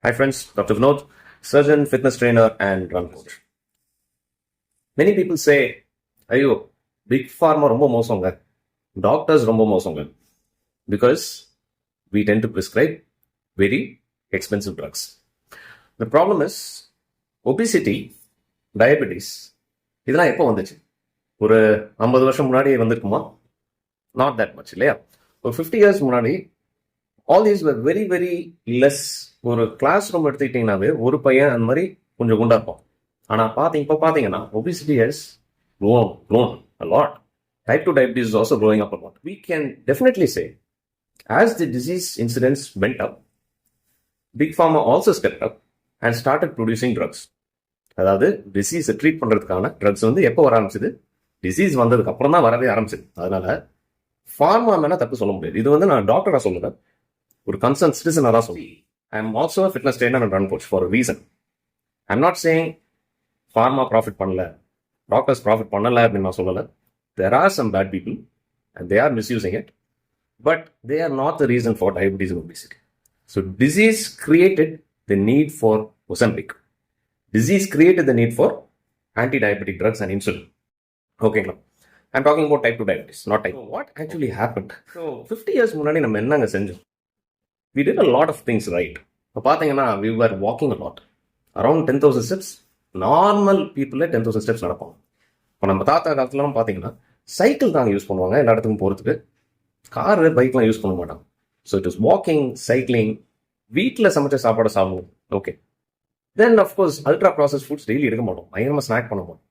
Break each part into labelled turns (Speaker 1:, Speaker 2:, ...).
Speaker 1: Hi friends, Dr. Vinod, surgeon, fitness trainer, and run coach. Many people say, ஐயோ big pharma ரொம்ப மோசங்க, doctors ரொம்ப மோசங்க, because we tend to prescribe very expensive drugs. The problem is obesity, diabetes, இதெல்லாம் எப்போ வந்துச்சு? ஒரு 50 வருஷம் முன்னாடி வந்திருக்குமா? Not that much இல்லையா? ஒரு 50 years முன்னாடி all these were very very less. ஒரு கிளாஸ் ரூம் எடுத்துக்கிட்டீங்கன்னாவே ஒரு பையன் அந்த மாதிரி கொஞ்சம் குண்டா இருப்போம். ஆனால் இப்போ பார்த்தீங்கன்னா obesity has grown a lot. Type 2 diabetes is also growing up a lot. We can definitely say as the disease incidence went up, Big Pharma also stepped up and started producing drugs. அதாவது டிசீஸை treat பண்ணுறதுக்கான drugs வந்து எப்போ வர ஆரம்பிச்சது? Disease வந்ததுக்கு அப்புறம் தான் வரவே ஆரம்பிச்சது. அதனால ஃபார்மா மேலே தப்பு சொல்ல முடியாது. இது வந்து நான் டாக்டராக சொல்லுவேன், ஒரு கன்சர்ன் சிட்டிசனாக தான் சொல்லி. I am also a fitness trainer and run coach for a reason. I'm not saying pharma profit பண்ணல, doctors profit பண்ணல அப்படின்னு நான் சொல்லலை. There are some bad people and they are misusing it, but they are not the reason for diabetes and obesity. So disease created the need for Ozempic. Disease created the need for anti-diabetic drugs and insulin. Okay, now I'm talking about type 2 diabetes, not type 2. What actually happened? So 50 years முன்னாடி நம்ம என்னங்க செஞ்சோம்? We did a lot of things right. இப்போ பார்த்தீங்கன்னா we were walking a lot. Around 10,000 steps. Normal பீப்புளே 10,000 steps நடப்பாங்க. இப்போ நம்ம தாத்தா காலத்துலலாம் பார்த்தீங்கன்னா சைக்கிள் தாங்க யூஸ் பண்ணுவாங்க எல்லா இடத்துக்கும் போகிறதுக்கு. காரு பைக்லாம் யூஸ் பண்ண மாட்டாங்க. So it is walking, cycling, வீட்டில் சமைச்ச சாப்பாடு சாப்பிடுவோம். ஓகே, தென் of course ultra process foods daily எடுக்க மாட்டோம், பயங்கரமாக ஸ்நாக் பண்ண மாட்டோம்.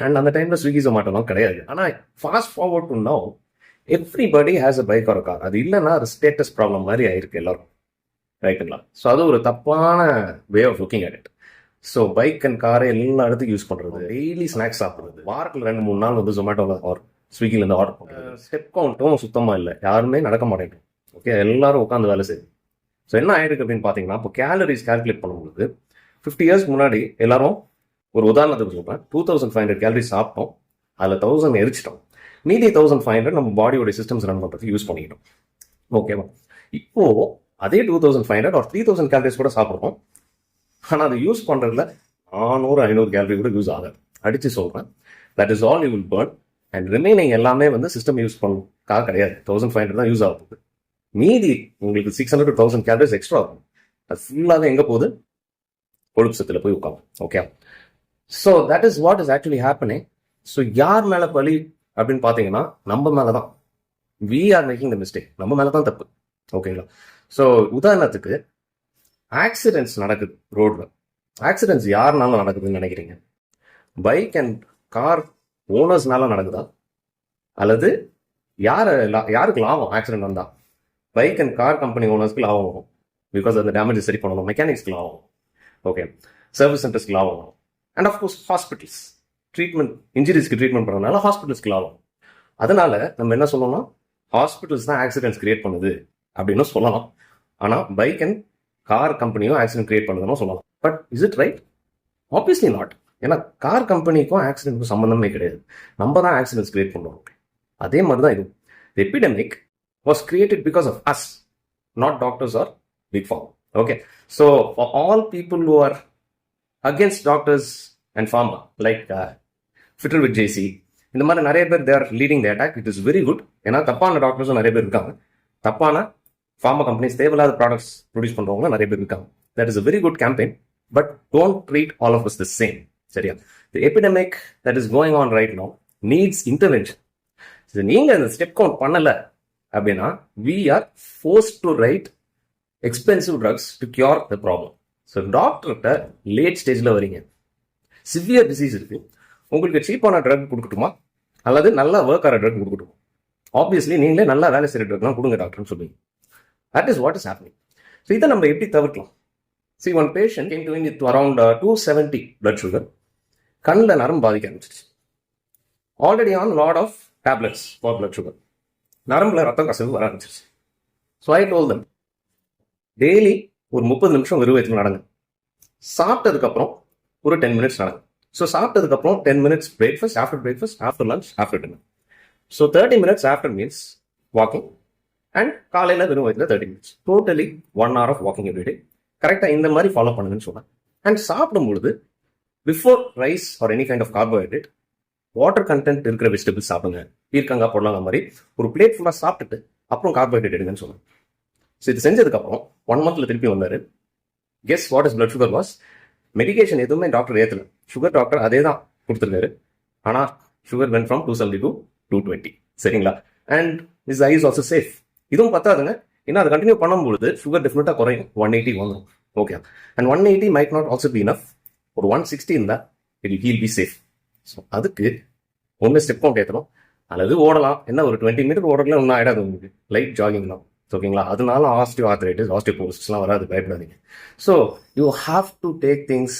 Speaker 1: அண்ட் அந்த டைமில் ஸ்விக்கி ஜொமேட்டோலாம் கிடையாது. ஆனால் fast forward to now everybody has a bike or car. அது இல்லைன்னா அது ஸ்டேட்டஸ் ப்ராப்ளம் மாதிரி ஆயிருக்கு எல்லாரும், ரைட்டுங்களா? ஸோ அது ஒரு தப்பான way of looking at it. So bike and காரை எல்லா இடத்துக்கும் யூஸ் பண்ணுறது, டெய்லி ஸ்நாக்ஸ் சாப்பிட்றது, வாரத்தில் 2-3 நாள் வந்து ஜொமேட்டோவில் ஆர் ஸ்விக்கிலேருந்து ஆர்டர் பண்ணுறது. ஸ்டெப் கவுண்ட்டும் சுத்தமாக இல்லை, யாருமே நடக்க மாட்டேங்குது. ஓகே, எல்லாரும் உட்காந்து வேலை செய்யுது. ஸோ என்ன ஆயிருக்கு அப்படின்னு பார்த்தீங்கன்னா, இப்போ கேலரிஸ் கால்குலேட் பண்ணும்போது 50 years முன்னாடி எல்லாரும், ஒரு உதாரணத்துக்கு சொல்கிறேன், 2500 கேலரிஸ் சாப்பிட்டோம், அதில் 1000 எரிச்சிட்டோம், மீதி 1500 நம்ம பாடியோட சிஸ்டம்ஸ் ரன் பண்ணுறதுக்கு யூஸ் பண்ணிக்கிட்டோம். ஓகேவா? இப்போ அதே 2500 ஒரு 3000 கேலரிஸ் கூட சாப்பிட்றோம். ஆனால் அதை யூஸ் பண்ணுறதுல 400-500 கேலரி கூட யூஸ் ஆகாது. அடித்து சொல்கிறேன், that is all you will burn. And remaining எல்லாமே வந்து சிஸ்டம் யூஸ் பண்ணுறதுக்காக கிடையாது. 1500 தான் யூஸ் ஆகுது. மீதி உங்களுக்கு 600 to 1000 கேலரிஸ் எக்ஸ்ட்ரா ஆகும். அது ஃபுல்லாகவே எங்கே போகுது? கொழுப்பு சத்தில் போய் உட்காந்து. Okay, so that is what is actually happening. So யார் மேலே பழி அப்படின்னு பார்த்தீங்கன்னா நம்ம மேலே தான். We are making the mistake. நம்ம மேலே தான் தப்பு. ஓகேங்களா? ஸோ உதாரணத்துக்கு ஆக்சிடென்ட்ஸ் நடக்குது ரோடில். ஆக்சிடென்ட்ஸ் யாருனாலும் நடக்குதுன்னு நினைக்கிறீங்க? பைக் அண்ட் கார் ஓனர்ஸ்னால நடக்குதா? அல்லது யாருக்கு லாபம் ஆக்சிடென்ட் வந்தால்? பைக் அண்ட் கார் கம்பெனி ஓனர்ஸ்க்கு லாபம் வரும், பிகாஸ் அந்த டேமேஜ் சரி பண்ணணும். மெக்கானிக்ஸ்க்கு லாபம் வரும். ஓகே, சர்வீஸ் சென்டர்ஸ்க்கு லாபம் வரும். அண்ட் ஆஃப்கோர்ஸ் ஹாஸ்பிட்டல்ஸ் ட்ரீட்மெண்ட், இன்ஜுரிஸ்க்கு ட்ரீட்மெண்ட் பண்ணுறதுனால ஹாஸ்பிட்டல்ஸ்க்கு லாபம். அதனால நம்ம என்ன சொல்லலாம்? ஹாஸ்பிட்டல்ஸ் தான் ஆக்சிடென்ட்ஸ் கிரியேட் பண்ணுது அப்படின்னு சொல்லலாம். ஆனால் பைக் அண்ட் கார் கம்பெனியும் ஆக்சிடென்ட் கிரியேட் பண்ணுதுன்னு சொல்லலாம். But is it right? Obviously not. ஏன்னா கார் கம்பெனிக்கும் ஆக்சிடென்ட்க்கும் சம்மந்தமே கிடையாது. நம்ம தான் ஆக்சிடென்ட்ஸ் கிரியேட் பண்ணுறோம். அதே மாதிரி தான் இது. The epidemic was created because of us, not doctors or big pharma. Okay, so for all people who are against doctors and pharma, like fitter with JC, இந்த மாதிரி நிறைய பேர் there leading the attack. It is very good. ஏன்னா தப்பான டாக்டர்ஸும் நிறைய பேர் இருக்காங்க, தப்பான ஃபார்மா கம்பெனிஸ் தேவையில்லாத ப்ராடக்ட்ஸ் ப்ரொடியூஸ் பண்ணுறவங்க நிறைய பேர் இருக்காங்க. That is a very good campaign, but don't treat all of us the same. சரியா? The epidemic that is going on right now needs intervention. நீங்கள் இந்த ஸ்டெப் கவுண்ட் பண்ணலை அப்படின்னா we are forced to write expensive drugs to cure the problem. So டாக்டர்கிட்ட late ஸ்டேஜில் வரீங்க, severe disease இருக்குது, உங்களுக்கு சீப்பான ட்ரக் கொடுக்கட்டுமா அல்லது நல்லா ஒர்க் ஆகிற ட்ரக் கொடுக்கட்டுமா? ஆப்வியஸ்லி நீங்களே நல்லா வேலை செய்கிற ட்ரக்லாம் கொடுங்க டாக்டர்னு சொல்லுவீங்க. That is what is happening. So இதை நம்ம எப்படி தவிர்க்கலாம்? See, one patient came to me with around 270 blood sugar. கண்ணில் நரம்பு பாதிக்க ஆரம்பிச்சிருச்சு. Already on lot of tablets for blood sugar. நரம்புல ரத்தம் கசிவு வர ஆரம்பிச்சிருச்சு. So I told them, daily ஒரு 30 நிமிஷம் வெறும் வயிற்றுல நடங்க. சாப்பிட்டதுக்கப்புறம் ஒரு 10 மினிட்ஸ் நடங்க. ஸோ சாப்பிட்டதுக்கப்புறம் 10 minutes breakfast, after lunch, after dinner. So 30 minutes after meals walking, and காலையில் வெறும் வயிற்றுல 30 minutes. Totally 1 hour of walking every day. கரெக்டாக இந்த மாதிரி ஃபாலோ பண்ணுங்கன்னு சொன்னேன். அண்ட் சாப்பிடும்பொழுது before rice or any kind of carbohydrate water content இருக்கிற வெஜிடபிள்ஸ் சாப்பிடுங்க. பீர்க்கங்காய் போடலாம் மாதிரி ஒரு பிளேட் ஃபுல்லாக சாப்பிட்டுட்டு அப்புறம் கார்போஹைட்ரேட் எடுங்கன்னு சொன்னேன். ஸோ இது செஞ்சதுக்கப்புறம் 1 monthல திருப்பி வந்தார். Guess what is blood sugar was? Medication எதுவுமே டாக்டர் ஏற்றல. சுகர் டாக்டர் அதே தான் கொடுத்துருக்காரு. ஆனால் சுகர் வென் ஃப்ரம் 270 to 220. சரிங்களா? And is eyes also safe. இதுவும் பத்தாதுங்க. ஏன்னா அது கண்டினியூ பண்ணும்பொழுது சுகர் டெஃபினட்டாக குறையும். 180 வந்துடும். Okay. And 180 might not also be enough. ஒரு 160 இருந்தால் it he'll be safe. So அதுக்கு ஒன்று ஸ்டெப் கவுண்ட் ஏற்றணும். அல்லது ஓடலாம். என்ன ஒரு 20 மீட்டர் ஓடுறதுல ஒன்றும் ஆகிடாது உங்களுக்கு. லைட் ஜாகிங் தான். ஓகேங்களா? அதனால ஆஸ்டியோஆர்த்ரைட்டிஸ், ஆஸ்டியோபோரோசிஸ்லாம் வராது. பயப்படாதீங்க. So you have to take things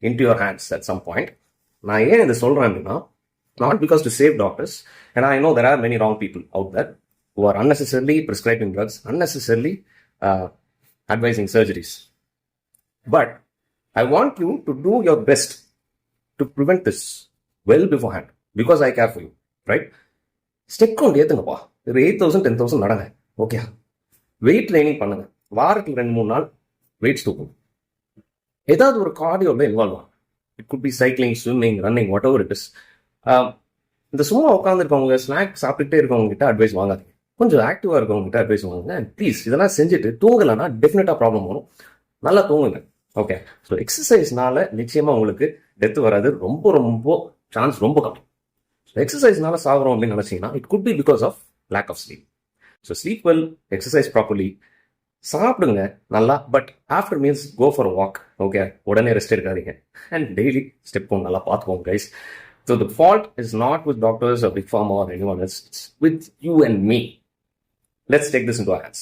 Speaker 1: in to your hands at some point. நான் ஏன் இதை சொல்கிறேன் அப்படின்னா, not because to save doctors. ஏன்னா I know there are many wrong people out that who are unnecessarily prescribing drugs, unnecessarily advising surgeries. But I want you to do your best to prevent this well beforehand because I care for you, right? Step count ஏத்துங்கப்பா. ஒரு 8,000 10,000 நடங்க. Okay. Weight training பண்ணுங்க. வாரத்துக்கு 2-3 நாள் weights தூக்கும். ஏதாவது ஒரு கார்டியோவில் involve ஆகும். It could B cycling, swimming, running, what ever it is. இந்த சும்மா உட்காந்துருக்கவங்க, ஸ்நாக் சாப்பிட்டுட்டே இருக்கவங்க கிட்ட அட்வைஸ் வாங்காதீங்க. கொஞ்சம் ஆக்டிவாக இருக்கவங்க கிட்ட அட்வைஸ் வாங்குங்க. ப்ளீஸ் இதெல்லாம் செஞ்சுட்டு தூங்கலைன்னா டெஃபினட்டாக ப்ராப்ளம் வரும். நல்லா தூங்குங்க. ஓகே. ஸோ எக்ஸசைஸ்னால நிச்சயமாக உங்களுக்கு டெத் வராது. ரொம்ப ரொம்ப சான்ஸ் ரொம்ப கம்மி. ஸோ எக்ஸசைஸ்னால சாகுறோம் அப்படின்னு நினச்சிங்கன்னா it could be because of lack of sleep. So sleep well, exercise properly, சாப்பிடுங்க நல்லா. But after meals go for walk. Okay. உடனே ரெஸ்ட் எடுக்காதீங்க. அண்ட் டெய்லி ஸ்டெப் நல்லா பார்த்துக்கோங்க guys. So the fault is not with doctors or Big Pharma or anyone else. It's with you and me. Let's take this into our hands.